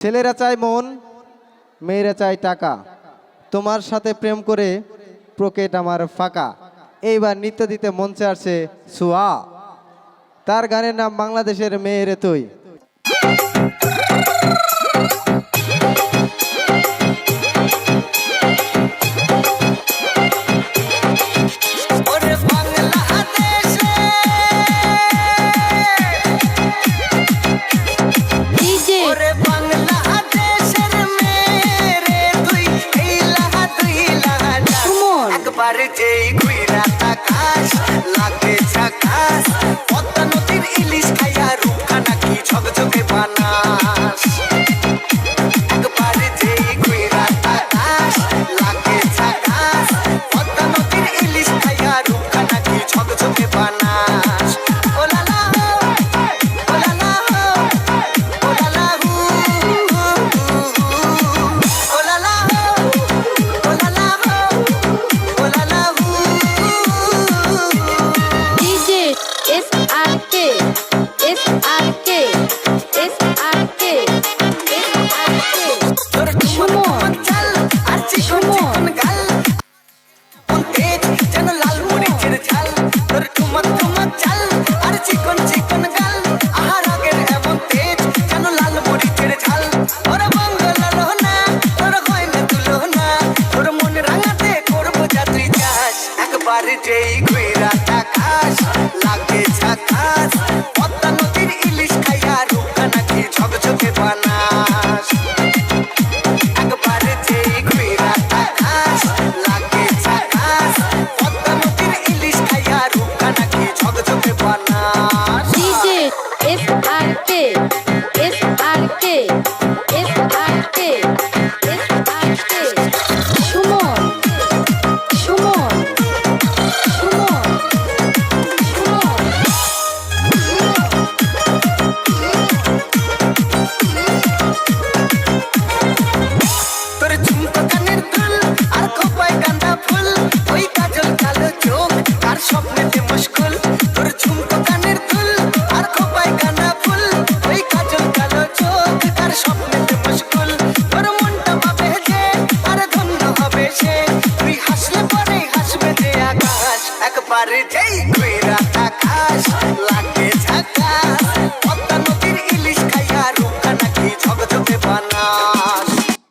ছেলেরা চায় মন, মেয়েরা চায় টাকা। তোমার সাথে প্রেম করে পকেট আমার ফাঁকা। এইবার নৃত্য দিতে মঞ্চে আসছে সুয়া। তার গানের নাম বাংলাদেশের মেয়েরে তুই। লাগে ঝাকাস পদ্মা নদীর ইলিশ খাইয়া রূপখানা কি ঝকঝকে বানাস একবারে যেই গুইরাত আকাশ লাগে ঝাকাস পদ্মা নদীর ইলিশ খাইয়া রূপখানা কি ঝকঝকে বানাস ও লালা ও লালা ও লালা ও লালা ও লালা ও লালা যেই গুইরাত আকাশ লাগে ঝাকাস পদ্মা নদীর ইলিশ খাইয়া রূপখানা কি ঝকঝকে বানাস একবারে যেই গুইরাত আকাশ লাগে ঝাকাস পদ্মা নদীর ইলিশ খাইয়া রূপখানা কি ঝকঝকে বানাস ডিজে এসআরকে এসআরকে এসআরকে এসআরকে সুমন সুমন তোর ঝুমকো কানের দুল আর খোপায় গাঁদা ফুল ওই কাজল কালো চোখ আর স্বপ্নেতে মুশকুল তোর ঝুমকো কানের দুল আর খোপায় গাঁদা ফুল ওই কাজল কালো চোখ আর স্বপ্নেতে মুশকুল তোর মনটা ভাবে যে আর ধন্য হবে সে তুই হাসলে পরে হাসবে যে আকাশ একবারে যেই গুইরাত আকাশ